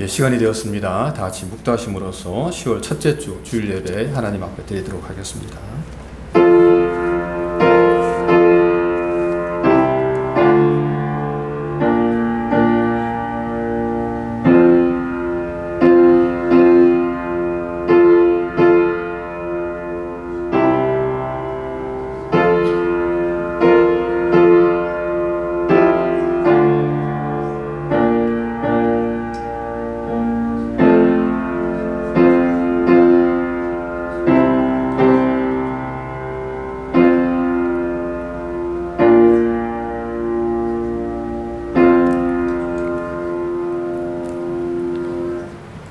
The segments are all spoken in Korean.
시간이 되었습니다. 다 같이 묵도하심으로써 10월 첫째 주 주일 예배 하나님 앞에 드리도록 하겠습니다.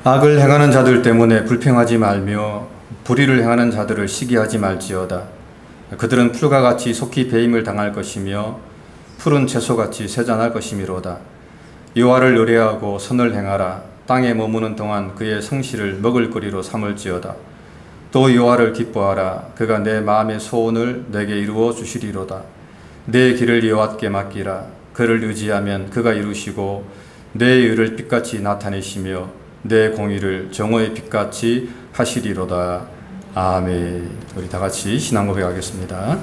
악을 행하는 자들 때문에 불평하지 말며 불의를 행하는 자들을 시기하지 말지어다. 그들은 풀과 같이 속히 배임을 당할 것이며 푸른 채소같이 세잔할 것이미로다. 여호와를 의뢰하고 선을 행하라. 땅에 머무는 동안 그의 성실을 먹을거리로 삼을지어다. 또 여호와를 기뻐하라. 그가 내 마음의 소원을 내게 이루어 주시리로다. 내 길을 여호와께 맡기라. 그를 의지하면 그가 이루시고 내 의를 빛같이 나타내시며 내 공의를 정오의 빛같이 하시리로다. 아멘. 우리 다같이 신앙 고백하겠습니다.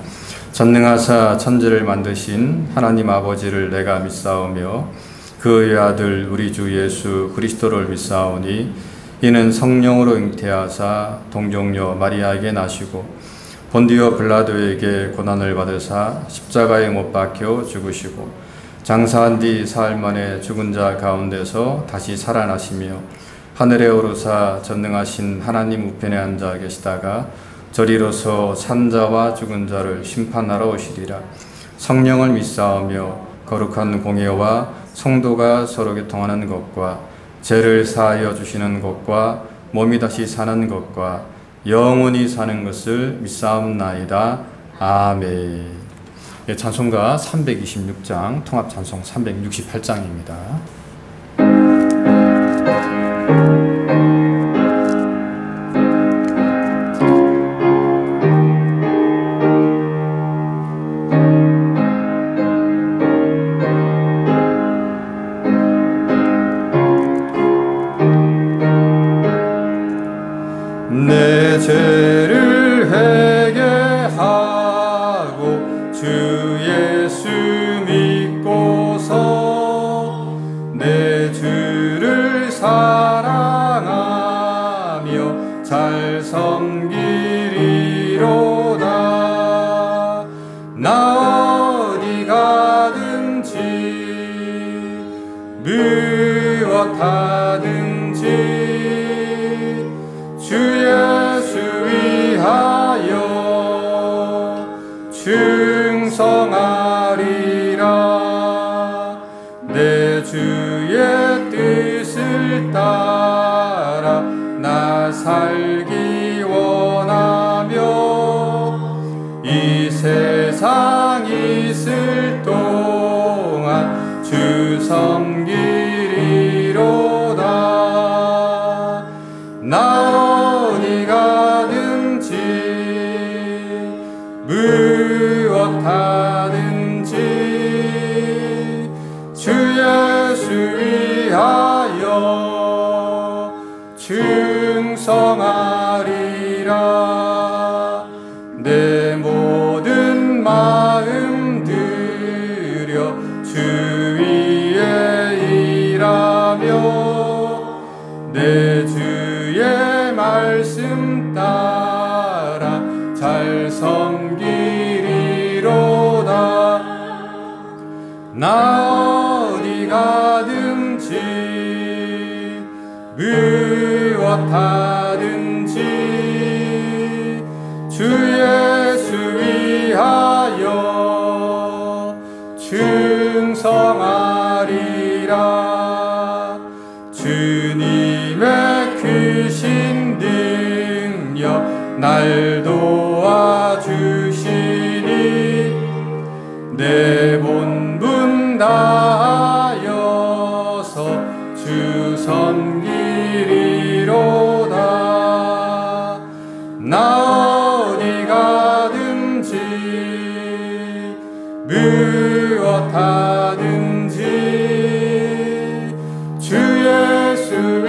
전능하사 천지를 만드신 하나님 아버지를 내가 믿사오며 그의 아들 우리 주 예수 그리스도를 믿사오니 이는 성령으로 잉태하사 동정녀 마리아에게 나시고 본디오 빌라도에게 고난을 받으사 십자가에 못 박혀 죽으시고 장사한 뒤 사흘 만에 죽은 자 가운데서 다시 살아나시며 하늘에 오르사 전능하신 하나님 우편에 앉아 계시다가 저리로서 산자와 죽은 자를 심판하러 오시리라. 성령을 믿사오며 거룩한 공예와 성도가 서로 교통하는 것과 죄를 사하여 주시는 것과 몸이 다시 사는 것과 영원히 사는 것을 믿사옵나이다. 아멘. 찬송가 326장, 통합찬송 368장입니다. 내 죄를 회개하고 주 예수 믿고서 내 주를 사랑하며 잘 섬기리로다. 나 어디 가든지 무엇 하든지 주 예수 위하여 충성하리라. 내 주의 뜻을 따라 나 살기 원하며 이 세상 있을 동안 주 섬기리로다. 나 어디 가든지 무엇 하든지 주 예수 위하여 충성하리라. 내 모든 마음 들여 주 위에 일하며 내 주의 말씀 따라 잘 섬기리로다. 나 어디 가든지 무엇 하든지 주 예수 위하여 충성하리라. 주님의 크신 능력 날 도와주시니 내 본분 다하여서 주 섬기리로다. 나 어디 가든지 무엇 하든지 주 예수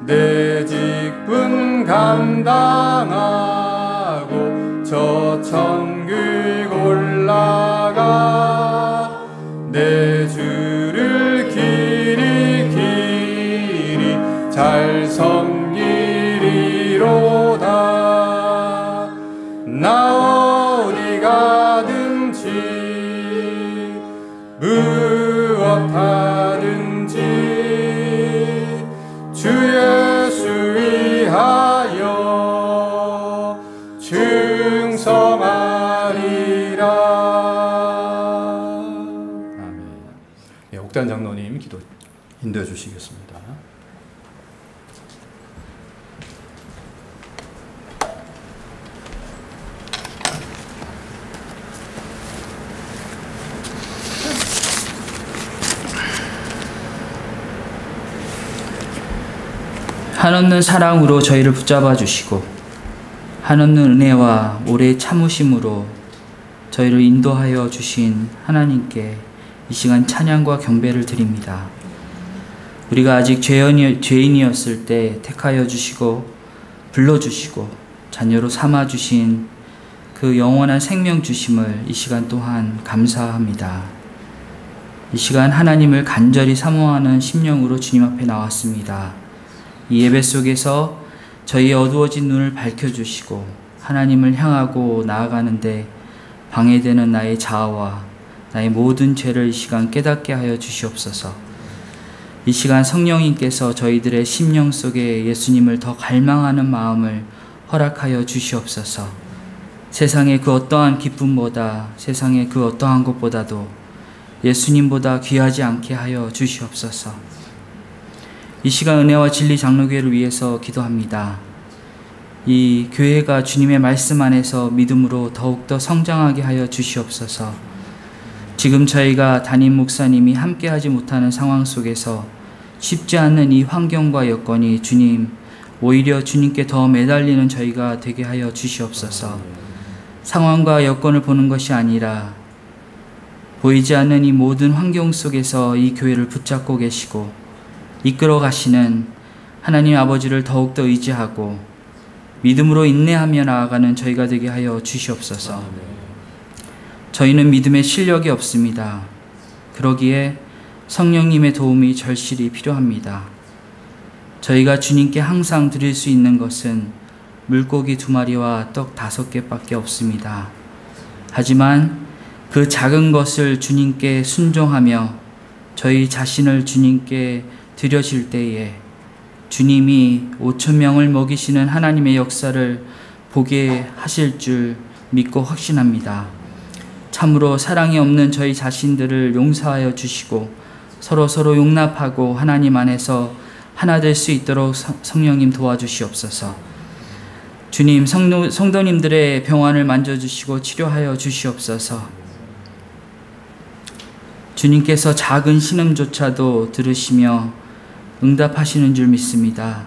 내 직분 감당하고 저 천국 올라가 내 주를 길이 잘 섬기리로다. 나 어디 가든지 무엇 하든지 주 예수 위하여 충성하리라. 아멘. 네, 옥단 장로님 기도 인도해 주시겠습니다. 한없는 사랑으로 저희를 붙잡아 주시고 한없는 은혜와 오래 참으심으로 저희를 인도하여 주신 하나님께 이 시간 찬양과 경배를 드립니다. 우리가 아직 죄인이었을 때 택하여 주시고 불러주시고 자녀로 삼아 주신 그 영원한 생명 주심을 이 시간 또한 감사합니다. 이 시간 하나님을 간절히 사모하는 심령으로 주님 앞에 나왔습니다. 이 예배 속에서 저희의 어두워진 눈을 밝혀주시고 하나님을 향하고 나아가는데 방해되는 나의 자아와 나의 모든 죄를 이 시간 깨닫게 하여 주시옵소서. 이 시간 성령님께서 저희들의 심령 속에 예수님을 더 갈망하는 마음을 허락하여 주시옵소서. 세상의 그 어떠한 기쁨보다 세상의 그 어떠한 것보다도 예수님보다 귀하지 않게 하여 주시옵소서. 이 시간 은혜와 진리 장로교회를 위해서 기도합니다. 이 교회가 주님의 말씀 안에서 믿음으로 더욱더 성장하게 하여 주시옵소서. 지금 저희가 담임 목사님이 함께하지 못하는 상황 속에서 쉽지 않는 이 환경과 여건이 주님, 오히려 주님께 더 매달리는 저희가 되게 하여 주시옵소서. 상황과 여건을 보는 것이 아니라 보이지 않는 이 모든 환경 속에서 이 교회를 붙잡고 계시고 이끌어 가시는 하나님 아버지를 더욱더 의지하고 믿음으로 인내하며 나아가는 저희가 되게 하여 주시옵소서. 저희는 믿음의 실력이 없습니다. 그러기에 성령님의 도움이 절실히 필요합니다. 저희가 주님께 항상 드릴 수 있는 것은 물고기 2마리와 떡 5개밖에 없습니다. 하지만 그 작은 것을 주님께 순종하며 저희 자신을 주님께 드려질 때에 주님이 5,000명을 먹이시는 하나님의 역사를 보게 하실 줄 믿고 확신합니다. 참으로 사랑이 없는 저희 자신들을 용서하여 주시고 서로 용납하고 하나님 안에서 하나 될 수 있도록 성령님 도와주시옵소서. 주님, 성도님들의 병환을 만져주시고 치료하여 주시옵소서. 주님께서 작은 신음조차도 들으시며 응답하시는 줄 믿습니다.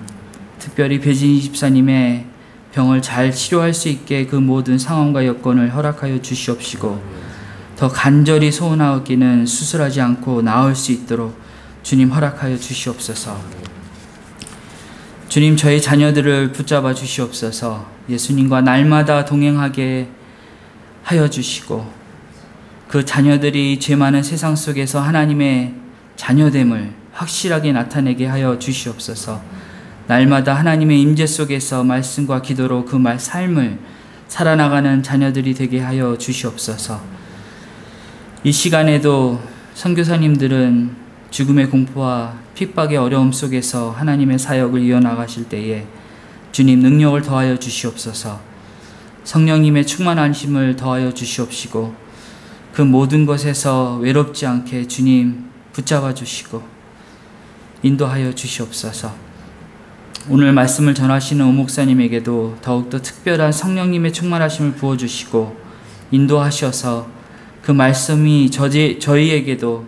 특별히 배진희 집사님의 병을 잘 치료할 수 있게 그 모든 상황과 여건을 허락하여 주시옵시고 더 간절히 소원하기는 수술하지 않고 나을 수 있도록 주님 허락하여 주시옵소서. 주님, 저희 자녀들을 붙잡아 주시옵소서. 예수님과 날마다 동행하게 하여 주시고 그 자녀들이 죄 많은 세상 속에서 하나님의 자녀됨을 확실하게 나타내게 하여 주시옵소서. 날마다 하나님의 임재 속에서 말씀과 기도로 그 삶을 살아나가는 자녀들이 되게 하여 주시옵소서. 이 시간에도 선교사님들은 죽음의 공포와 핍박의 어려움 속에서 하나님의 사역을 이어나가실 때에 주님 능력을 더하여 주시옵소서. 성령님의 충만하심을 더하여 주시옵시고 그 모든 것에서 외롭지 않게 주님 붙잡아 주시고 인도하여 주시옵소서. 오늘 말씀을 전하시는 오 목사님에게도 더욱더 특별한 성령님의 충만하심을 부어주시고 인도하셔서 그 말씀이 저희에게도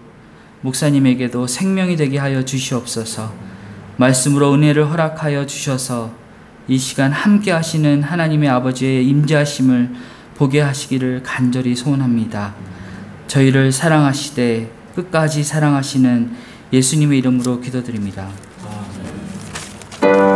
목사님에게도 생명이 되게 하여 주시옵소서. 말씀으로 은혜를 허락하여 주셔서 이 시간 함께 하시는 하나님의 아버지의 임재하심을 보게 하시기를 간절히 소원합니다. 저희를 사랑하시되 끝까지 사랑하시는 예수님의 이름으로 기도드립니다. 아멘.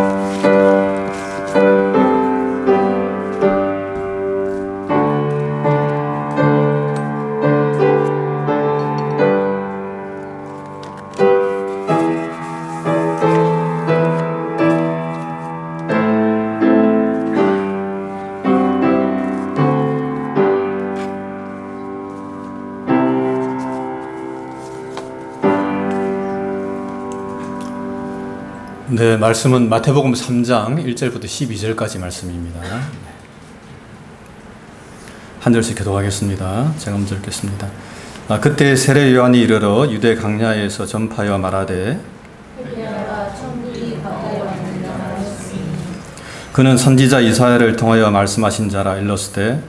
네, 말씀은 마태복음 3장 1절부터 12절까지 말씀입니다. 한 절씩 기도하겠습니다. 제가 먼저 읽겠습니다. 그때 세례 요한이 이르러 유대 강야에서 전파하여 말하되 그는 선지자 이사야를 통하여 말씀하신 자라. 일렀으되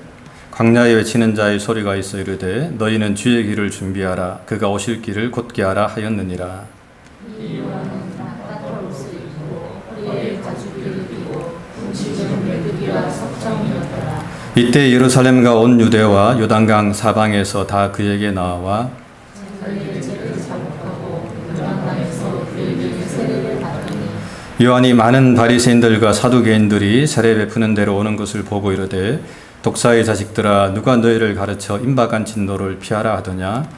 광야에 외치는 자의 소리가 있어 이르되 너희는 주의 길을 준비하라. 그가 오실 길을 곧게 하라 하였느니라. 이때 예루살렘과 온 유대와 요단강 사방에서 다 그에게 나와 요한이 많은 바리새인들과 사두개인들이 세례 베푸는 데로 오는 것을 보고 이르되 독사의 자식들아 누가 너희를 가르쳐 임박한 진노를 피하라 하더냐.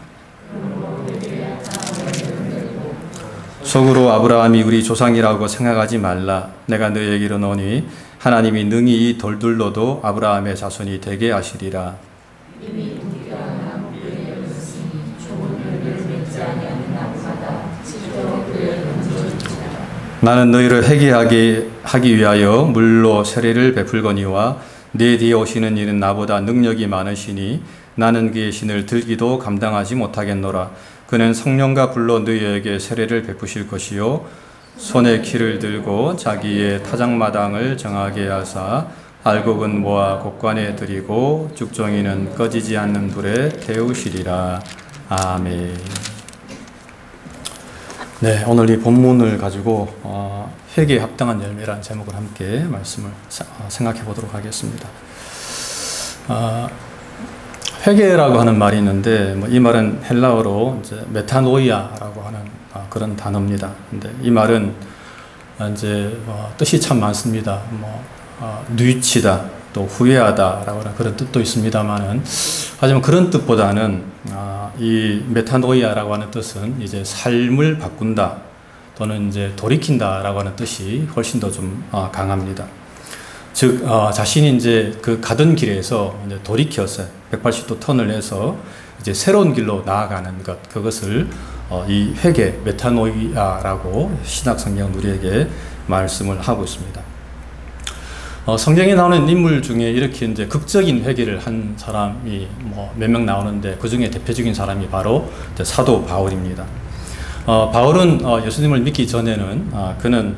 속으로 아브라함이 우리 조상이라고 생각하지 말라. 내가 너희에게 이르노니 하나님이 능히 이 돌들로도 아브라함의 자손이 되게 하시리라. 나는 너희를 회개하게 하기 위하여 물로 세례를 베풀거니와 내 뒤에 오시는 이는 나보다 능력이 많으시니 나는 그의 신을 들기도 감당하지 못하겠노라. 그는 성령과 불로 너희에게 세례를 베푸실 것이요 손에 키를 들고 자기의 타작마당을 정하게 하사 알곡은 모아 곡관에 들이고 죽정이는 꺼지지 않는 불에 태우시리라. 아멘. 네, 오늘 이 본문을 가지고 회개에 합당한 열매라는 제목을 함께 말씀을 생각해 보도록 하겠습니다. 회개라고 하는 말이 있는데 이 말은 헬라어로 이제 메타노이아라고 하는 그런 단어입니다. 근데 이 말은 이제 뜻이 참 많습니다. 뉘치다, 또 후회하다라고 하는 그런 뜻도 있습니다만은 하지만 그런 뜻보다는 이 메타노이아라고 하는 뜻은 이제 삶을 바꾼다 또는 이제 돌이킨다라고 하는 뜻이 훨씬 더 좀 강합니다. 즉 자신이 이제 그 가던 길에서 이제 돌이켜서 180도 턴을 해서 이제 새로운 길로 나아가는 것, 그것을 이 회개 메타노이아라고 신약 성경은 우리에게 말씀을 하고 있습니다. 성경에 나오는 인물 중에 이렇게 이제 극적인 회개를 한 사람이 몇 명 나오는데 그 중에 대표적인 사람이 바로 사도 바울입니다. 바울은 예수님을 믿기 전에는 그는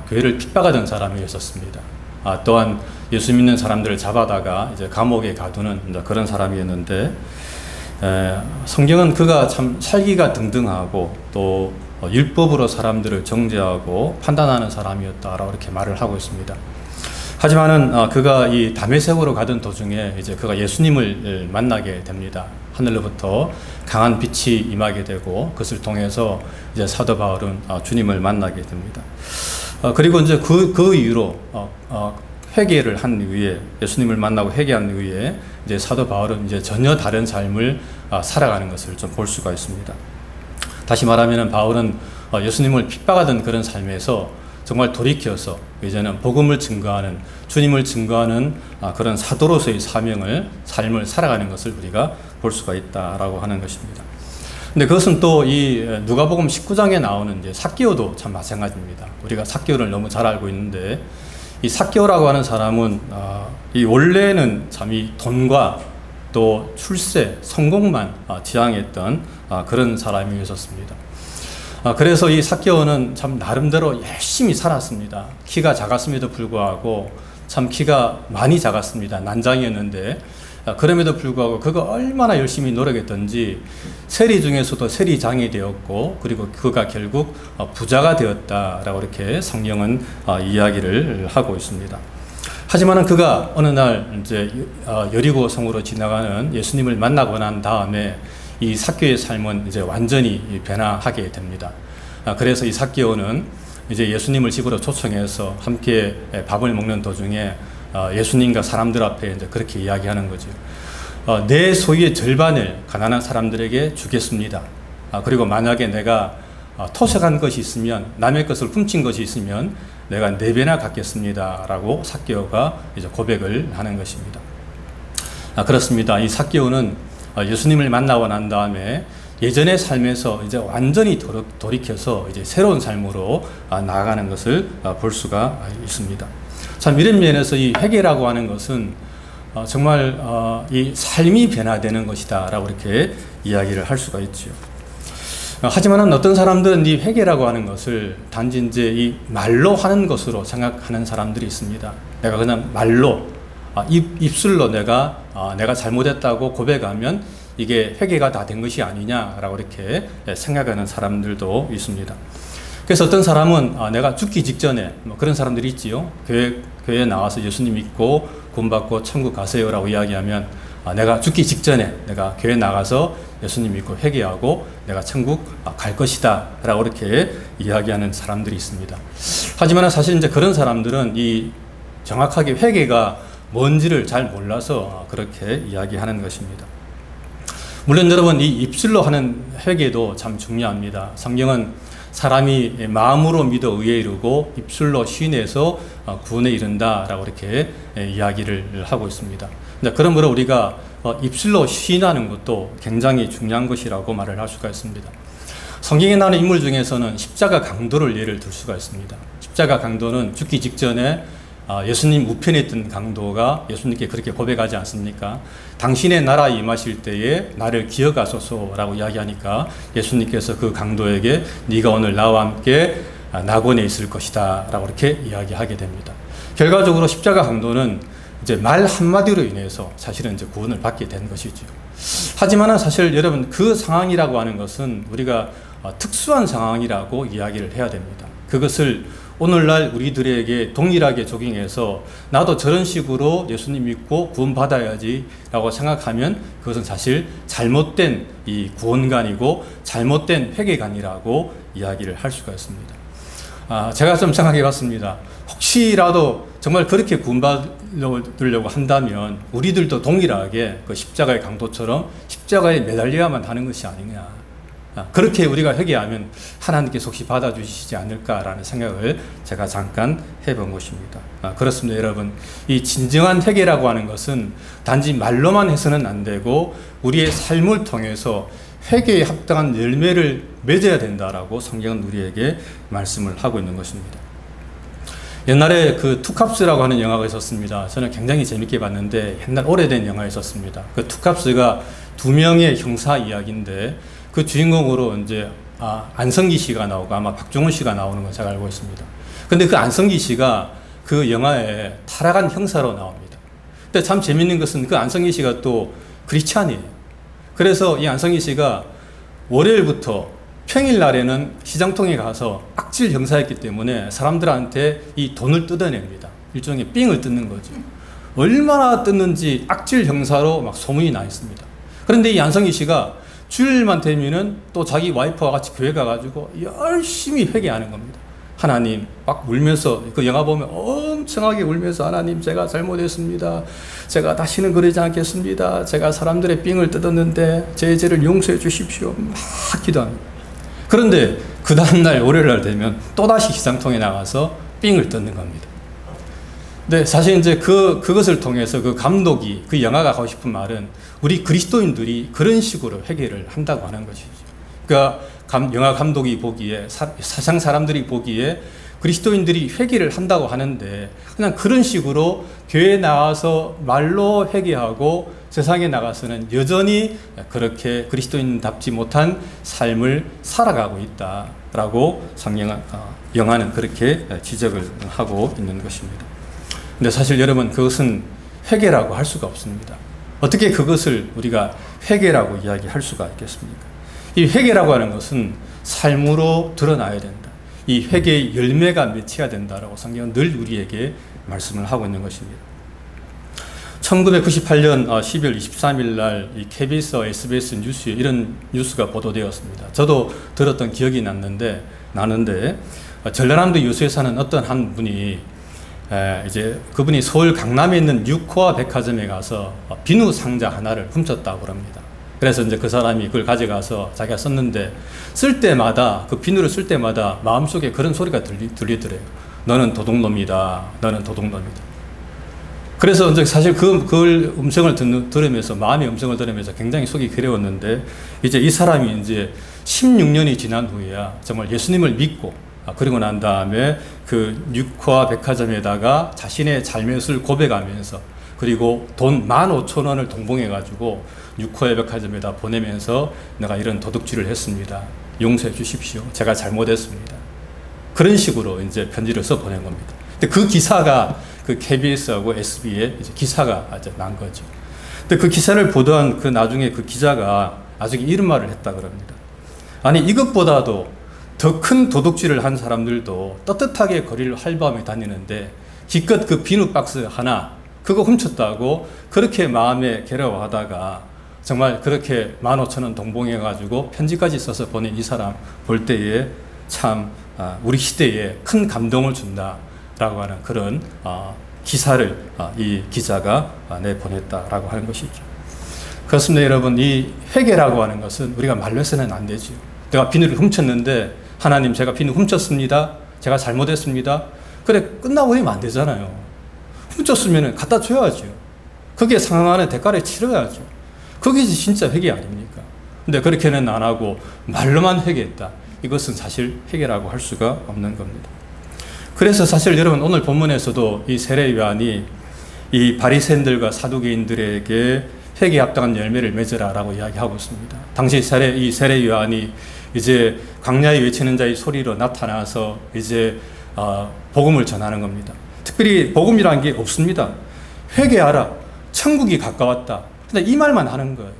교회를 핍박하던 사람이었습니다. 또한 예수 믿는 사람들을 잡아다가 이제 감옥에 가두는 그런 사람이었는데 성경은 그가 참 살기가 등등하고 또 율법으로 사람들을 정죄하고 판단하는 사람이었다라고 이렇게 말을 하고 있습니다. 하지만은 그가 이 다메섹으로 가던 도중에 이제 그가 예수님을 만나게 됩니다. 하늘로부터 강한 빛이 임하게 되고 그것을 통해서 이제 사도 바울은 주님을 만나게 됩니다. 그리고 이제 그 이후로 회개를 한 이후에 예수님을 만나고 회개한 이후에 이제 사도 바울은 이제 전혀 다른 삶을 살아가는 것을 좀 볼 수가 있습니다. 다시 말하면 바울은 예수님을 핍박하던 그런 삶에서 정말 돌이켜서 이제는 복음을 증거하는, 주님을 증거하는 그런 사도로서의 삶을 살아가는 것을 우리가 볼 수가 있다라고 하는 것입니다. 근데 그것은 또 이 누가복음 19장에 나오는 이제 삭개오도 참 마찬가지입니다. 우리가 삭개오를 너무 잘 알고 있는데 이 삭개오라고 하는 사람은 이 원래는 참 이 돈과 또 출세, 성공만 지향했던 그런 사람이었습니다. 그래서 이 삭개오는 참 나름대로 열심히 살았습니다. 키가 작았음에도 불구하고 참 키가 많이 작았습니다. 난장이었는데 그럼에도 불구하고 그가 얼마나 열심히 노력했던지 세리 중에서도 세리장이 되었고 그리고 그가 결국 부자가 되었다라고 이렇게 성경은 이야기를 하고 있습니다. 하지만은 그가 어느 날 이제 여리고 성으로 지나가는 예수님을 만나고 난 다음에 이 삭개오의 삶은 이제 완전히 변화하게 됩니다. 그래서 이 삭개오는 이제 예수님을 집으로 초청해서 함께 밥을 먹는 도중에 예수님과 사람들 앞에 이제 그렇게 이야기하는 거죠. 내 소유의 절반을 가난한 사람들에게 주겠습니다. 그리고 만약에 내가 토색한 것이 있으면, 남의 것을 훔친 것이 있으면 내가 4배나 갚겠습니다. 라고 삭개오가 이제 고백을 하는 것입니다. 그렇습니다. 이 삭개오는 예수님을 만나고 난 다음에 예전의 삶에서 이제 완전히 돌이켜서 이제 새로운 삶으로 나아가는 것을 볼 수가 있습니다. 참 이런 면에서 이 회개라고 하는 것은 정말 이 삶이 변화되는 것이다라고 이렇게 이야기를 할 수가 있죠. 하지만은 어떤 사람들은 이 회개라고 하는 것을 단지 이제 이 말로 하는 것으로 생각하는 사람들이 있습니다. 내가 그냥 말로 입술로 내가 잘못했다고 고백하면 이게 회개가 다 된 것이 아니냐라고 이렇게 생각하는 사람들도 있습니다. 그래서 어떤 사람은 내가 죽기 직전에 그런 사람들이 있지요. 교회에 나와서 예수님 믿고 구원받고 천국 가세요라고 이야기하면 내가 죽기 직전에 내가 교회 나가서 예수님 믿고 회개하고 내가 천국 갈 것이다 라고 이렇게 이야기하는 사람들이 있습니다. 하지만 사실 이제 그런 사람들은 이 정확하게 회개가 뭔지를 잘 몰라서 그렇게 이야기하는 것입니다. 물론 여러분 이 입술로 하는 회개도 참 중요합니다. 성경은 사람이 마음으로 믿어 의에 이르고 입술로 시인해서 구원에 이른다라고 이렇게 이야기를 하고 있습니다. 그러므로 우리가 입술로 시인하는 것도 굉장히 중요한 것이라고 말을 할 수가 있습니다. 성경에 나오는 인물 중에서는 십자가 강도를 예를 들 수가 있습니다. 십자가 강도는 죽기 직전에 예수님 우편에 있던 강도가 예수님께 그렇게 고백하지 않습니까? 당신의 나라에 임하실 때에 나를 기억하소서라고 이야기하니까 예수님께서 그 강도에게 네가 오늘 나와 함께 낙원에 있을 것이다 라고 이렇게 이야기하게 됩니다. 결과적으로 십자가 강도는 이제 말 한마디로 인해서 사실은 이제 구원을 받게 된 것이죠. 하지만은 사실 여러분 그 상황이라고 하는 것은 우리가 특수한 상황이라고 이야기를 해야 됩니다. 그것을 오늘날 우리들에게 동일하게 적용해서 나도 저런 식으로 예수님 믿고 구원받아야지 라고 생각하면 그것은 사실 잘못된 이 구원관이고 잘못된 회개관이라고 이야기를 할 수가 있습니다. 제가 좀 생각해 봤습니다. 혹시라도 정말 그렇게 구원받으려고 한다면 우리들도 동일하게 그 십자가의 강도처럼 십자가에 매달려야만 하는 것이 아니냐. 그렇게 우리가 회개하면 하나님께서 혹시 받아주시지 않을까라는 생각을 제가 잠깐 해본 것입니다. 그렇습니다, 여러분. 이 진정한 회개라고 하는 것은 단지 말로만 해서는 안 되고 우리의 삶을 통해서 회개에 합당한 열매를 맺어야 된다라고 성경은 우리에게 말씀을 하고 있는 것입니다. 옛날에 그 투캅스라고 하는 영화가 있었습니다. 저는 굉장히 재밌게 봤는데 옛날 오래된 영화가 있었습니다. 그 투캅스가 두 명의 형사 이야기인데 그 주인공으로 이제 안성기 씨가 나오고 아마 박종훈 씨가 나오는 건 제가 알고 있습니다. 근데 그 안성기 씨가 그 영화에 타락한 형사로 나옵니다. 근데 참 재밌는 것은 그 안성기 씨가 또 크리스찬이에요. 그래서 이 안성기 씨가 월요일부터 평일날에는 시장통에 가서 악질 형사였기 때문에 사람들한테 이 돈을 뜯어냅니다. 일종의 삥을 뜯는 거죠. 얼마나 뜯는지 악질 형사로 막 소문이 나 있습니다. 그런데 이 안성기 씨가 주일만 되면은 또 자기 와이프와 같이 교회 가가지고 열심히 회개하는 겁니다. 하나님, 막 울면서, 그 영화 보면 엄청나게 울면서 하나님, 제가 잘못했습니다. 제가 다시는 그러지 않겠습니다. 제가 사람들의 삥을 뜯었는데 제 죄를 용서해 주십시오. 막 기도합니다. 그런데 그 다음날 월요일날 되면 또다시 시장통에 나가서 삥을 뜯는 겁니다. 네, 사실 이제 그것을 통해서 그 감독이, 그 영화가 하고 싶은 말은 우리 그리스도인들이 그런 식으로 회개를 한다고 하는 것이죠. 그러니까 영화 감독이 보기에, 사상 사람들이 보기에 그리스도인들이 회개를 한다고 하는데 그냥 그런 식으로 교회에 나와서 말로 회개하고 세상에 나가서는 여전히 그렇게 그리스도인답지 못한 삶을 살아가고 있다라고 영화는 그렇게 지적을 하고 있는 것입니다. 근데 사실 여러분 그것은 회개라고 할 수가 없습니다. 어떻게 그것을 우리가 회개라고 이야기할 수가 있겠습니까? 이 회개라고 하는 것은 삶으로 드러나야 된다. 이 회개의 열매가 맺혀야 된다라고 성경은 늘 우리에게 말씀을 하고 있는 것입니다. 1998년 12월 23일 날 이 KBS와 SBS 뉴스에 이런 뉴스가 보도되었습니다. 저도 들었던 기억이 나는데 전라남도 여수에 사는 어떤 한 분이 이제 그분이 서울 강남에 있는 유코아 백화점에 가서 비누 상자 하나를 훔쳤다고 합니다. 그래서 이제 그 사람이 그걸 가져가서 자기가 썼는데 쓸 때마다 그 비누를 쓸 때마다 마음속에 그런 소리가 들리더래요. 너는 도둑놈이다. 너는 도둑놈이다. 그래서 이제 사실 그 음성을 들으면서, 마음의 음성을 들으면서 굉장히 속이 괴로웠는데, 이제 이 사람이 이제 16년이 지난 후에야 정말 예수님을 믿고, 그리고 난 다음에 그 뉴코아 백화점에다가 자신의 잘못을 고백하면서, 그리고 돈 15,000원을 동봉해가지고 뉴코아 백화점에다 보내면서 내가 이런 도둑질을 했습니다. 용서해 주십시오. 제가 잘못했습니다. 그런 식으로 이제 편지를 써 보낸 겁니다. 근데 그 기사가 그 KBS하고 SB에 이제 기사가 아주 난 거죠. 근데 그 기사를 보던 그 나중에 그 기자가 나중에 이런 말을 했다 그럽니다. 아니, 이것보다도 더 큰 도둑질을 한 사람들도 떳떳하게 거리를 활보하며 다니는데 기껏 그 비누 박스 하나 그거 훔쳤다고 그렇게 마음에 괴로워하다가 정말 그렇게 15,000원 동봉해가지고 편지까지 써서 보낸 이 사람 볼 때에 참 우리 시대에 큰 감동을 준다라고 하는 그런 기사를 이 기자가 내보냈다라고 하는 것이죠. 그렇습니다, 여러분. 이 회개라고 하는 것은 우리가 말로 해서는 안 되죠. 내가 비누를 훔쳤는데 하나님, 제가 비누 훔쳤습니다. 제가 잘못했습니다. 그래, 끝나고 버리면 안 되잖아요. 훔쳤으면 갖다 줘야죠. 그게 상응하는 대가를 치러야죠. 그게 진짜 회개 아닙니까? 근데 그렇게는 안 하고 말로만 회개했다. 이것은 사실 회개라고 할 수가 없는 겁니다. 그래서 사실 여러분, 오늘 본문에서도 이 세례 요한이 이 바리새인들과 사두개인들에게 회개에 합당한 열매를 맺으라라고 이야기하고 있습니다. 당시 이 세례 요한이 이제 광야에 외치는 자의 소리로 나타나서 이제 복음을 전하는 겁니다. 특별히 복음이라는 게 없습니다. 회개하라. 천국이 가까웠다. 근데 이 말만 하는 거예요.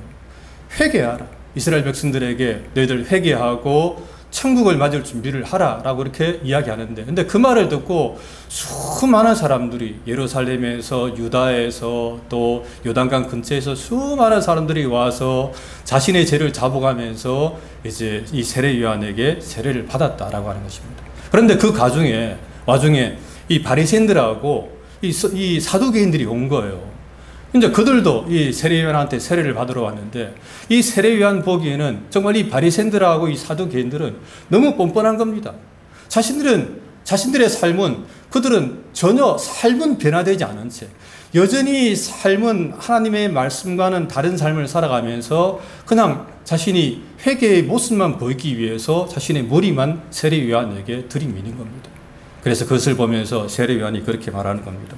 회개하라. 이스라엘 백성들에게 너희들 회개하고 천국을 맞을 준비를 하라라고 이렇게 이야기하는데, 근데 그 말을 듣고 수많은 사람들이 예루살렘에서, 유다에서, 또 요단강 근처에서 수많은 사람들이 와서 자신의 죄를 자복하면서 이제 이 세례 요한에게 세례를 받았다라고 하는 것입니다. 그런데 그 와중에 이 바리새인들하고 이 사두개인들이 온 거예요. 이제 그들도 이 세례 요한한테 세례를 받으러 왔는데, 이 세례 요한 보기에는 정말 이 바리새인들하고 이 사두개인들은 너무 뻔뻔한 겁니다. 자신들의 삶은, 그들은 전혀 삶은 변화되지 않은 채 여전히 삶은 하나님의 말씀과는 다른 삶을 살아가면서 그냥 자신이 회개의 모습만 보이기 위해서 자신의 머리만 세례 요한에게 들이미는 겁니다. 그래서 그것을 보면서 세례 요한이 그렇게 말하는 겁니다.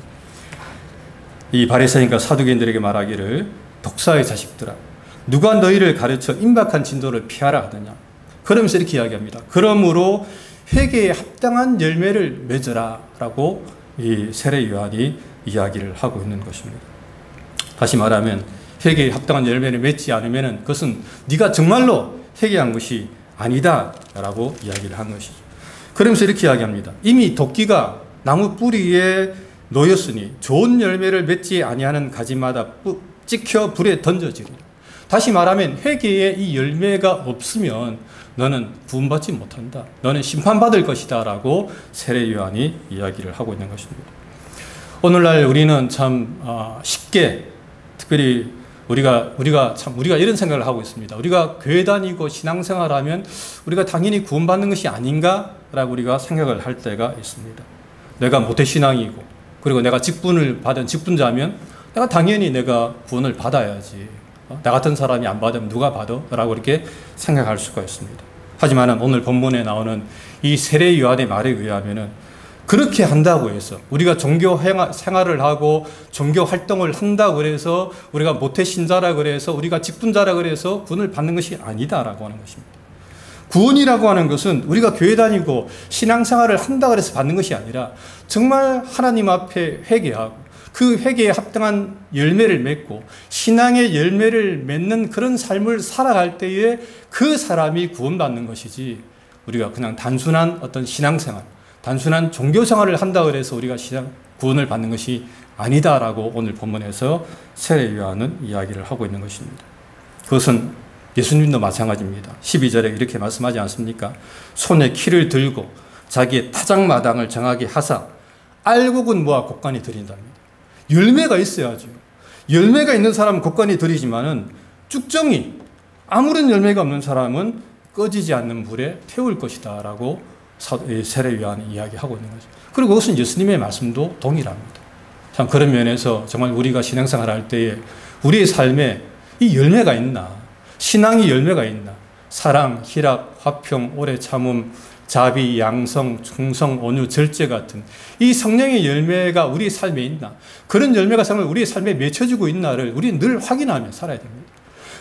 이 바리새인과 사두개인들에게 말하기를, 독사의 자식들아, 누가 너희를 가르쳐 임박한 진도를 피하라 하더냐. 그러면서 이렇게 이야기합니다. 그러므로 회개에 합당한 열매를 맺으라 라고 이 세례 요한이 이야기를 하고 있는 것입니다. 다시 말하면 회개에 합당한 열매를 맺지 않으면 그것은 네가 정말로 회개한 것이 아니다 라고 이야기를 한 것이죠. 그러면서 이렇게 이야기합니다. 이미 도끼가 나무 뿌리에 놓였으니 좋은 열매를 맺지 아니하는 가지마다 찍혀 불에 던져지리라. 다시 말하면 회개에 이 열매가 없으면 너는 구원받지 못한다. 너는 심판받을 것이다 라고 세례 요한이 이야기를 하고 있는 것입니다. 오늘날 우리는 참 쉽게, 특별히 우리가 이런 생각을 하고 있습니다. 우리가 교회 다니고 신앙생활하면 우리가 당연히 구원받는 것이 아닌가 라고 우리가 생각을 할 때가 있습니다. 내가 모태신앙이고, 그리고 내가 직분을 받은 직분자면 내가 당연히 내가 구원을 받아야지. 나 같은 사람이 안 받으면 누가 받아? 라고 이렇게 생각할 수가 있습니다. 하지만 오늘 본문에 나오는 이 세례 요한의 말에 의하면 그렇게 한다고 해서, 우리가 종교 생활을 하고 종교 활동을 한다고 해서 우리가 모태신자라 그래서 우리가 직분자라 그래서 구원을 받는 것이 아니다라고 하는 것입니다. 구원이라고 하는 것은 우리가 교회 다니고 신앙생활을 한다 그래서 받는 것이 아니라 정말 하나님 앞에 회개하고 그 회개에 합당한 열매를 맺고 신앙의 열매를 맺는 그런 삶을 살아갈 때에 그 사람이 구원받는 것이지, 우리가 그냥 단순한 어떤 신앙생활, 단순한 종교생활을 한다 그래서 우리가 구원을 받는 것이 아니다라고 오늘 본문에서 세례 요한은 이야기를 하고 있는 것입니다. 그것은 예수님도 마찬가지입니다. 12절에 이렇게 말씀하지 않습니까? 손에 키를 들고 자기의 타작마당을 정하게 하사 알곡은 모아 곡간에 들인답니다. 열매가 있어야죠. 열매가 있는 사람은 곡간에 들이지만은 쭉정이, 아무런 열매가 없는 사람은 꺼지지 않는 불에 태울 것이다 라고 세례 요한이 이야기하고 있는 거죠. 그리고 그것은 예수님의 말씀도 동일합니다. 참 그런 면에서 정말 우리가 신앙생활 할 때에 우리의 삶에 이 열매가 있나? 신앙이 열매가 있나? 사랑, 희락, 화평, 오래 참음, 자비, 양성, 충성, 온유, 절제 같은 이 성령의 열매가 우리의 삶에 있나? 그런 열매가 정말 우리의 삶에 맺혀지고 있나를 우리는 늘 확인하며 살아야 됩니다.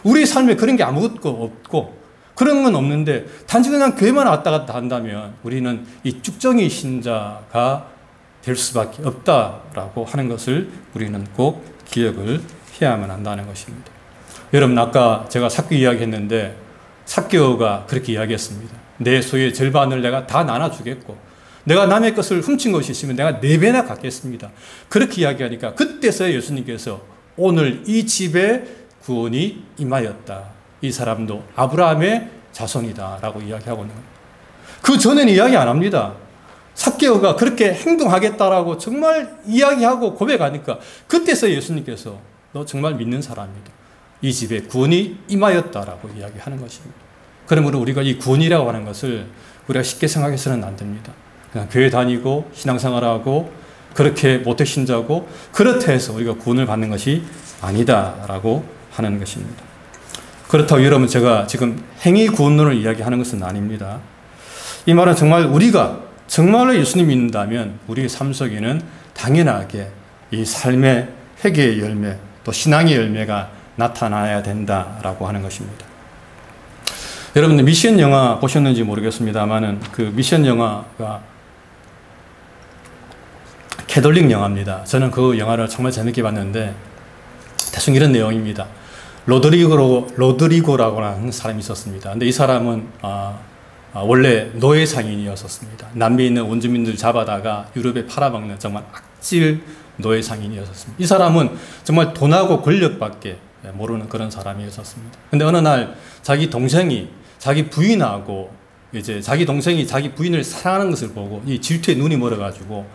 우리의 삶에 그런 게 아무것도 없고 그런 건 없는데 단지 그냥 교회만 왔다 갔다 한다면 우리는 이 쭉정이 신자가 될 수밖에 없다라고 하는 것을 우리는 꼭 기억을 해야만 한다는 것입니다. 여러분, 아까 제가 삭교 이야기했는데 삭교가 그렇게 이야기했습니다. 내 소유의 절반을 내가 다 나눠주겠고 내가 남의 것을 훔친 것이 있으면 내가 4배나 갚겠습니다. 그렇게 이야기하니까 그때서야 예수님께서 오늘 이 집에 구원이 임하였다. 이 사람도 아브라함의 자손이다 라고 이야기하고 있는 겁니다. 그 전에는 이야기 안 합니다. 삭개오가 그렇게 행동하겠다라고 정말 이야기하고 고백하니까 그때서 예수님께서 너 정말 믿는 사람이다. 이 집에 구원이 임하였다라고 이야기하는 것입니다. 그러므로 우리가 이 구원이라고 하는 것을 우리가 쉽게 생각해서는 안 됩니다. 그냥 교회 다니고 신앙생활하고 그렇게 모태신자고 그렇다 해서 우리가 구원을 받는 것이 아니다라고 하는 것입니다. 그렇다고 여러분, 제가 지금 행위 구원론을 이야기하는 것은 아닙니다. 이 말은 정말 우리가 정말로 예수님 믿는다면 우리의 삶 속에는 당연하게 이 삶의 회개의 열매 또 신앙의 열매가 나타나야 된다라고 하는 것입니다. 여러분들 미션 영화 보셨는지 모르겠습니다만은 그 미션 영화가 캐톨릭 영화입니다. 저는 그 영화를 정말 재밌게 봤는데 대충 이런 내용입니다. 로드리고라고 하는 사람이 있었습니다. 근데 이 사람은 원래 노예 상인이었습니다. 남미에 있는 원주민들 잡아다가 유럽에 팔아먹는 정말 악질 노예 상인이었습니다. 이 사람은 정말 돈하고 권력밖에 모르는 그런 사람이었습니다. 근데 어느 날 자기 동생이 자기 부인하고 이제 자기 동생이 자기 부인을 사랑하는 것을 보고 이 질투에 눈이 멀어가지고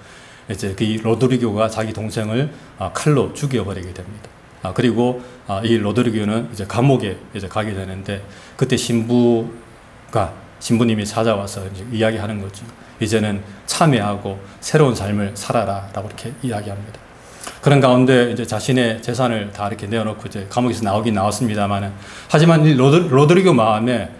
이제 그 로드리고가 자기 동생을 칼로 죽여버리게 됩니다. 그리고 이 로드리고는 이제 감옥에 이제 가게 되는데 그때 신부님이 찾아와서 이제 이야기하는 거죠. 이제는 참회하고 새로운 삶을 살아라라고 이렇게 이야기합니다. 그런 가운데 이제 자신의 재산을 다 이렇게 내어놓고 이제 감옥에서 나오긴 나왔습니다만은 하지만 이 로드리고 마음에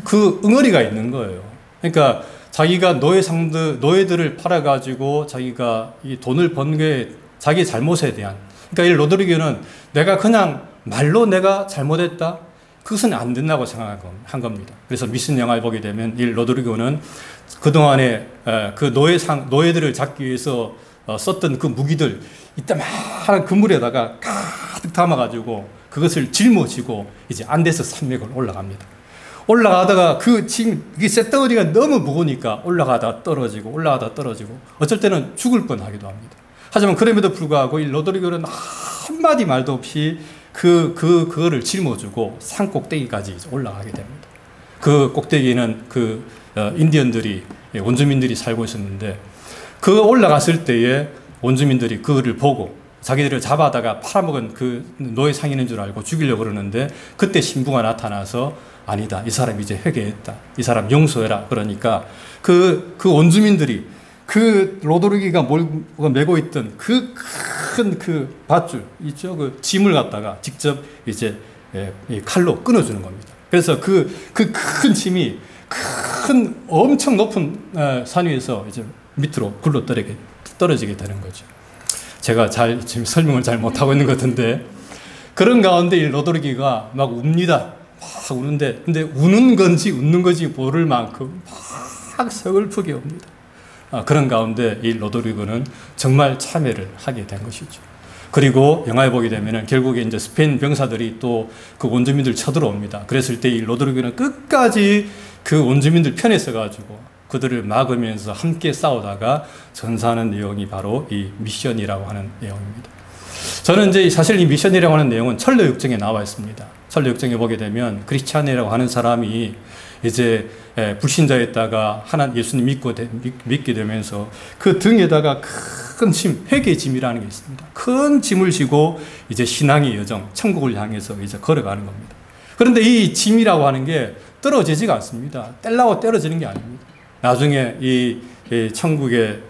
그 응어리가 있는 거예요. 그러니까 자기가 노예들을 팔아가지고 자기가 이 돈을 번 게 자기 잘못에 대한, 그러니까 이 로드리고는 내가 그냥 말로 내가 잘못했다? 그것은 안 된다고 생각한 겁니다. 그래서 미션 영화를 보게 되면 이 로드리고는 그동안에 그 노예들을 잡기 위해서 썼던 그 무기들 이따만한 그물에다가 가득 담아가지고 그것을 짊어지고 이제 안데스 산맥을 올라갑니다. 올라가다가 이게 쇳덩어리가 너무 무거우니까 올라가다 떨어지고 어쩔 때는 죽을 뻔하기도 합니다. 하지만 그럼에도 불구하고 이 로드리고는 한마디 말도 없이 그거를 짊어지고 산 꼭대기까지 이제 올라가게 됩니다. 그 꼭대기는 인디언들이, 원주민들이 살고 있었는데 그 올라갔을 때에 원주민들이 그거를 보고 자기들을 잡아다가 팔아먹은 그 노예 상인인 줄 알고 죽이려고 그러는데 그때 신부가 나타나서 아니다, 이 사람 이제 회개했다, 이 사람 용서해라. 그러니까 그 원주민들이 그 로드리고가 메고 있던 그 큰 밧줄 있죠, 그 짐을 갖다가 직접 이제 칼로 끊어주는 겁니다. 그래서 그 큰 짐이 엄청 높은 산 위에서 이제 밑으로 굴러 떨어지게 되는 거죠. 제가 지금 설명을 잘 못하고 있는 것 같은데, 그런 가운데 이 로드리고가 막 웁니다. 막 우는데, 근데 우는 건지 웃는 건지 모를 만큼 막 서글프게 옵니다. 그런 가운데 이 로드리고는 정말 참회를 하게 된 것이죠. 그리고 영화에 보게 되면은 결국에 이제 스페인 병사들이 또 그 원주민들 쳐들어옵니다. 그랬을 때 이 로드리고는 끝까지 그 원주민들 편에 서가지고 그들을 막으면서 함께 싸우다가 전사하는 내용이 바로 이 미션이라고 하는 내용입니다. 저는 이제 사실 이 미션이라고 하는 내용은 철로 역정에 나와 있습니다. 철로 역정에 보게 되면 크리스찬이라고 하는 사람이 이제 불신자였다가 예수님 믿게 되면서 그 등에다가 큰 짐, 회개의 짐이라는 게 있습니다. 큰 짐을 지고 이제 신앙의 여정, 천국을 향해서 이제 걸어가는 겁니다. 그런데 이 짐이라고 하는 게 떨어지지가 않습니다. 떼려고 떨어지는 게 아닙니다. 나중에 이 천국에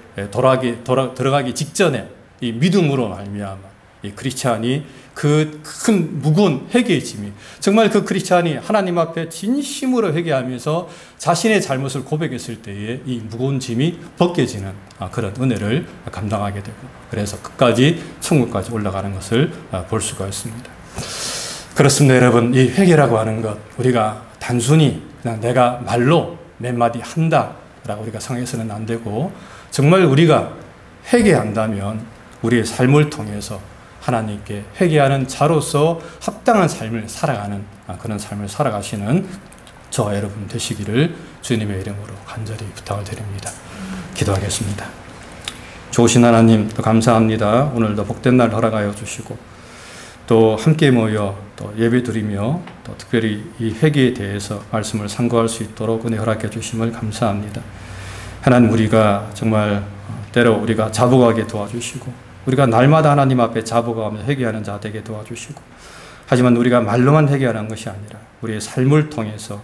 들어가기 직전에 이 믿음으로 말미암아 이 크리스찬이 그 큰 무거운 회개의 짐이 정말 그 크리스찬이 하나님 앞에 진심으로 회개하면서 자신의 잘못을 고백했을 때에 이 무거운 짐이 벗겨지는 그런 은혜를 감당하게 되고 그래서 끝까지 천국까지 올라가는 것을 볼 수가 있습니다. 그렇습니다, 여러분. 이 회개라고 하는 것 우리가 단순히 그냥 내가 말로 몇 마디 한다라고 우리가 생각해서는 안 되고 정말 우리가 회개한다면 우리의 삶을 통해서 하나님께 회개하는 자로서 합당한 삶을 살아가는 그런 삶을 살아가시는 저와 여러분 되시기를 주님의 이름으로 간절히 부탁을 드립니다. 기도하겠습니다. 좋으신 하나님 또 감사합니다. 오늘도 복된 날 허락하여 주시고 또 함께 모여 또 예배 드리며 또 특별히 이 회개에 대해서 말씀을 상고할 수 있도록 은혜 허락해 주심을 감사합니다. 하나님 우리가 정말 때로 우리가 자복하게 도와주시고 우리가 날마다 하나님 앞에 자복하며 회개하는 자 되게 도와주시고 하지만 우리가 말로만 회개하는 것이 아니라 우리의 삶을 통해서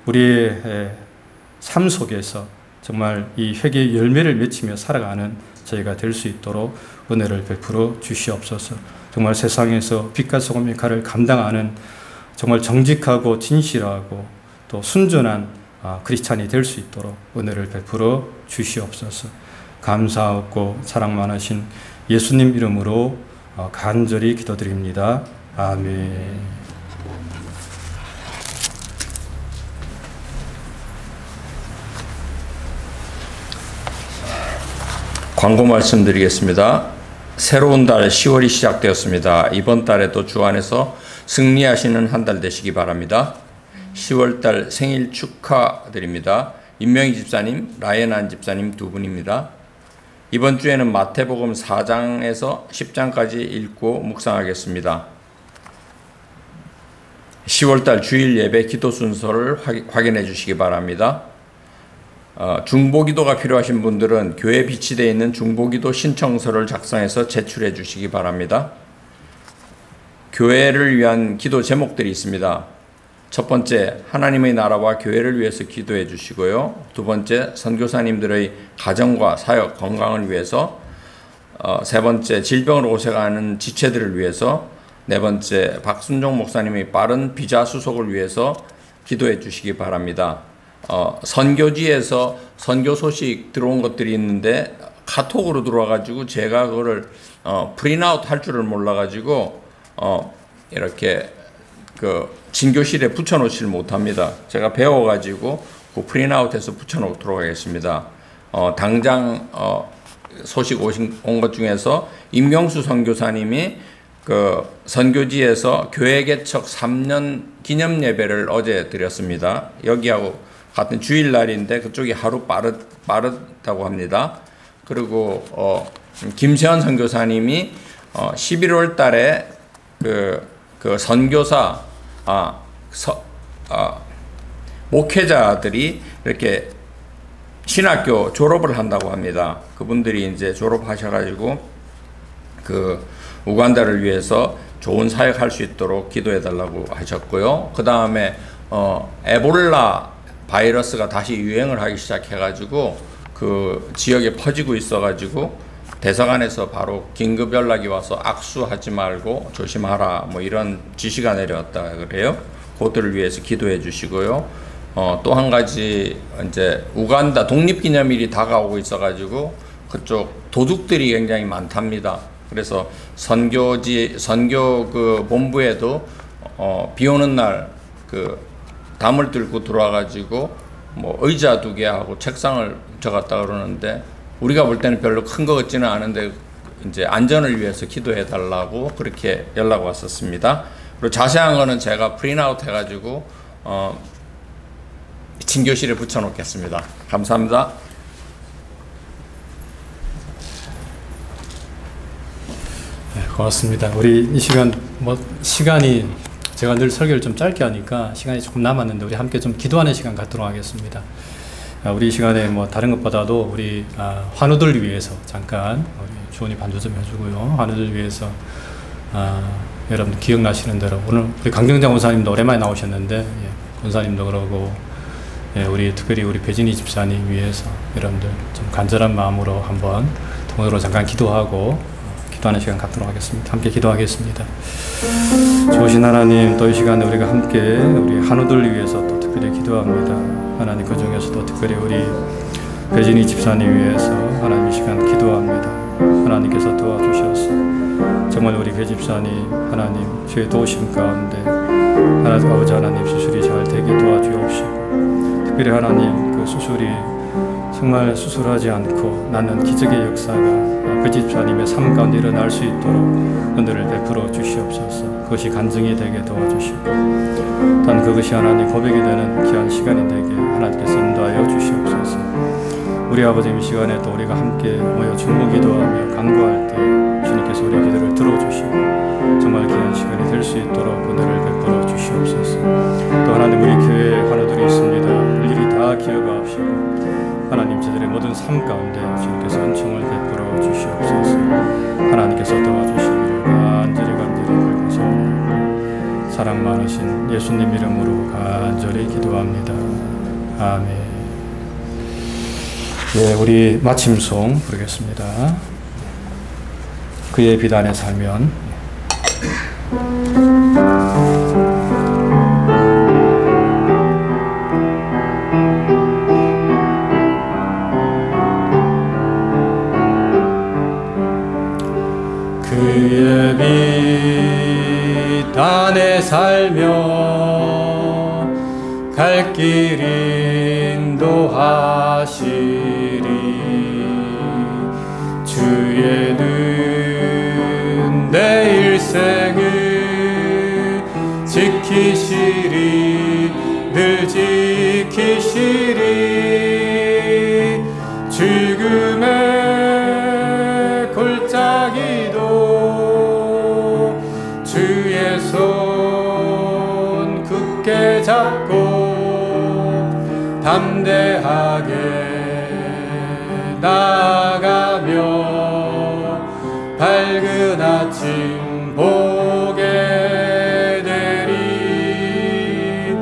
우리의 삶 속에서 정말 이 회개의 열매를 맺히며 살아가는 저희가 될 수 있도록 은혜를 베풀어 주시옵소서. 정말 세상에서 빛과 소금의 역할을 감당하는 정말 정직하고 진실하고 또 순전한 크리스찬이 될 수 있도록 은혜를 베풀어 주시옵소서. 감사하고 사랑 많으신 예수님 이름으로 간절히 기도드립니다. 아멘. 광고 말씀드리겠습니다. 새로운 달 10월이 시작되었습니다. 이번 달에도 주 안에서 승리하시는 한 달 되시기 바랍니다. 10월달 생일 축하드립니다. 임명희 집사님, 라이언한 집사님 두 분입니다. 이번 주에는 마태복음 4장에서 10장까지 읽고 묵상하겠습니다. 10월달 주일 예배 기도 순서를 확인해 주시기 바랍니다. 중보기도가 필요하신 분들은 교회 비치되어 있는 중보기도 신청서를 작성해서 제출해 주시기 바랍니다. 교회를 위한 기도 제목들이 있습니다. 첫 번째, 하나님의 나라와 교회를 위해서 기도해 주시고요. 두 번째, 선교사님들의 가정과 사역, 건강을 위해서. 세 번째, 질병으로 고생하는 지체들을 위해서. 네 번째, 박순종 목사님의 빠른 비자 수속을 위해서 기도해 주시기 바랍니다. 선교지에서 선교 소식 들어온 것들이 있는데 카톡으로 들어와가지고 제가 그거를 프린아웃 할 줄을 몰라가지고 이렇게 진교실에 붙여놓질 못합니다. 제가 배워가지고 그 프린아웃해서 붙여놓도록 하겠습니다. 당장 소식 온 것 중에서 임경수 선교사님이 선교지에서 교회 개척 3년 기념 예배를 어제 드렸습니다. 여기하고 같은 주일날인데 그쪽이 하루 빠르다고 합니다. 그리고 김세현 선교사님이 11월 달에 그 선교사 목회자들이 이렇게 신학교 졸업을 한다고 합니다. 그분들이 이제 졸업하셔가지고 그 우간다를 위해서 좋은 사역할 수 있도록 기도해 달라고 하셨고요. 그 다음에 에볼라 바이러스가 다시 유행을 하기 시작해가지고 그 지역에 퍼지고 있어가지고 대사관에서 바로 긴급 연락이 와서 악수하지 말고 조심하라 뭐 이런 지시가 내려왔다 그래요. 그들을 위해서 기도해 주시고요. 또 한 가지 이제 우간다 독립기념일이 다가오고 있어가지고 그쪽 도둑들이 굉장히 많답니다. 그래서 선교 그 본부에도 비 오는 날 그 담을 뚫고 들어와가지고 뭐 의자 2개 하고 책상을 훔쳐갔다 그러는데 우리가 볼 때는 별로 큰 것 같지는 않은데 이제 안전을 위해서 기도해 달라고 그렇게 연락 왔었습니다. 그리고 자세한 거는 제가 프린아웃 해가지고 진교실에 붙여놓겠습니다. 감사합니다. 네, 고맙습니다. 우리 이 시간 시간이 제가 늘 설교를 좀 짧게 하니까 시간이 조금 남았는데 우리 함께 좀 기도하는 시간 갖도록 하겠습니다. 우리 이 시간에 다른 것보다도 우리 환우들 위해서 잠깐 우리 주원이 반주 좀 해주고요. 환우들 위해서 여러분 기억나시는 대로 오늘 우리 강경장 권사님도 오랜만에 나오셨는데 권사님도 그러고 우리 특별히 우리 배진희 집사님 위해서 여러분들 좀 간절한 마음으로 한번 통으로 잠깐 기도하고 기도하는 시간 갖도록 하겠습니다. 함께 기도하겠습니다. 좋으신 하나님, 또 이 시간에 우리가 함께 우리 한우들 위해서 또 특별히 기도합니다. 하나님, 그 중에서도 특별히 우리 배진희 집사님 위해서 하나님 이 시간 기도합니다. 하나님께서 도와주셔서 정말 우리 배 집사님 하나님 주의 도우심 가운데 하나님 아버지 하나님 수술이 잘 되게 도와주옵시고, 특별히 하나님 그 수술이 정말 수술하지 않고 나는 기적의 역사가 그 집사님의 삶 가운데 일어날 수 있도록 은혜를 베풀어 주시옵소서. 그것이 간증이 되게 도와주시고, 단 그것이 하나님 고백이 되는 귀한 시간이 되게 하나님께서 인도하여 주시옵소서. 우리 아버지 이 시간에 또 우리가 함께 모여 중보 기도하며 간구할 때 주님께서 우리의 기도를 들어주시고 정말 귀한 시간이 될 수 있도록 은혜를 베풀어 주시옵소서. 또 하나님 우리 교회에 하나들이 있습니다. 일일이 다 기억하옵시고 하나님 저들의 모든 삶 가운데 주님께서 은총을 베풀어 주시옵소서. 하나님께서 도와주시기를 간절히 굴고서 사랑 많으신 예수님 이름으로 간절히 기도합니다. 아멘. 예, 우리 마침송 부르겠습니다. 그의 비단에 살면. 그의 비단에 살며 갈 길 인도하시리. 주의 눈 내 일생을 지키시리. 늘 지키시리. 죽음의 골짜기도 주의 손 굳게 잡고 담대하게 나아가며 밝은 아침 보게 되리.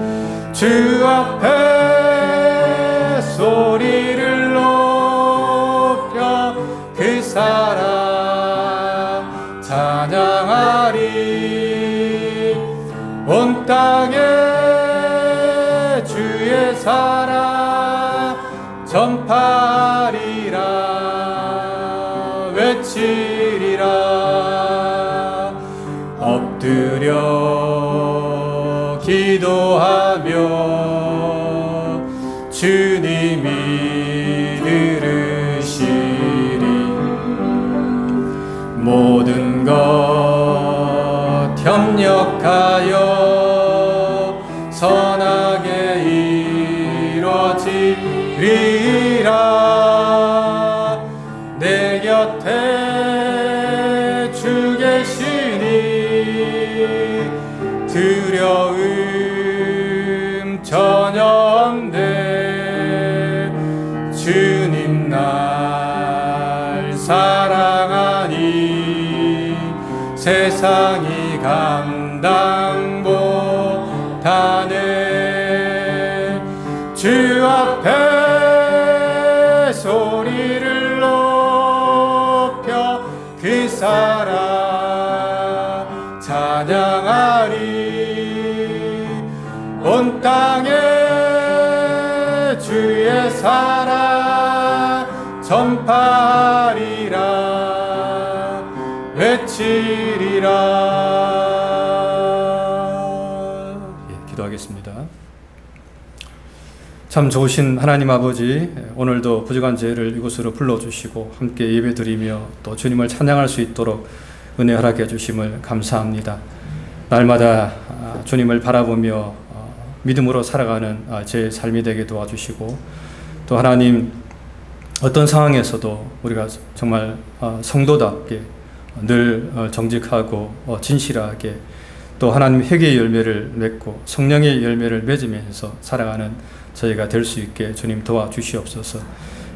주 앞에 소리를 높여 그 사랑 찬양하리. 온 땅에 주의 사랑 전파하리라. 외치리라. 엎드려 기도하며 주님이 들으시리. 모든 것 협력하여 선하게 이루어지리라. 내 곁에 주 계시니 두려움 전혀 없네. 주님 날 사랑하니 세상이 감당 못하네. 주 앞에 소리를 높여 그 사랑 찬양하리. 온 땅에 주의 사랑 전파하리라. 외치리라. 예, 기도하겠습니다. 참 좋으신 하나님 아버지, 오늘도 부족한 저희를 이곳으로 불러주시고 함께 예배드리며 또 주님을 찬양할 수 있도록 은혜 허락해 주심을 감사합니다. 날마다 주님을 바라보며 믿음으로 살아가는 제 삶이 되게 도와주시고, 또 하나님 어떤 상황에서도 우리가 정말 성도답게 늘 정직하고 진실하게 또 하나님 회개의 열매를 맺고 성령의 열매를 맺으면서 살아가는 저희가 될 수 있게 주님 도와주시옵소서.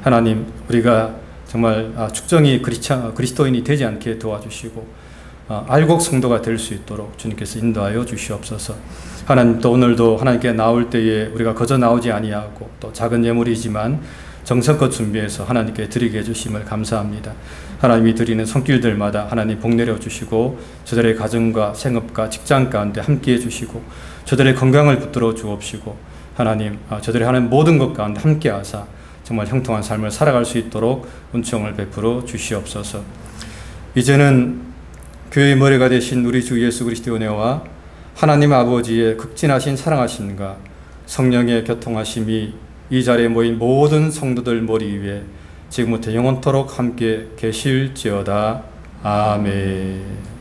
하나님 우리가 정말 축정이 그리스도인이 되지 않게 도와주시고 알곡 성도가 될 수 있도록 주님께서 인도하여 주시옵소서. 하나님 또 오늘도 하나님께 나올 때에 우리가 거저 나오지 아니하고 또 작은 예물이지만 정성껏 준비해서 하나님께 드리게 해주심을 감사합니다. 하나님이 드리는 손길들마다 하나님 복 내려주시고 저들의 가정과 생업과 직장 가운데 함께해 주시고 저들의 건강을 붙들어 주옵시고 하나님 저들이 하는 모든 것 가운데 함께하사 정말 형통한 삶을 살아갈 수 있도록 은총을 베풀어 주시옵소서. 이제는 교회의 머리가 되신 우리 주 예수 그리스도의 은혜와 하나님 아버지의 극진하신 사랑하심과 성령의 교통하심이 이 자리에 모인 모든 성도들 머리 위에 지금부터 영원토록 함께 계실지어다. 아멘.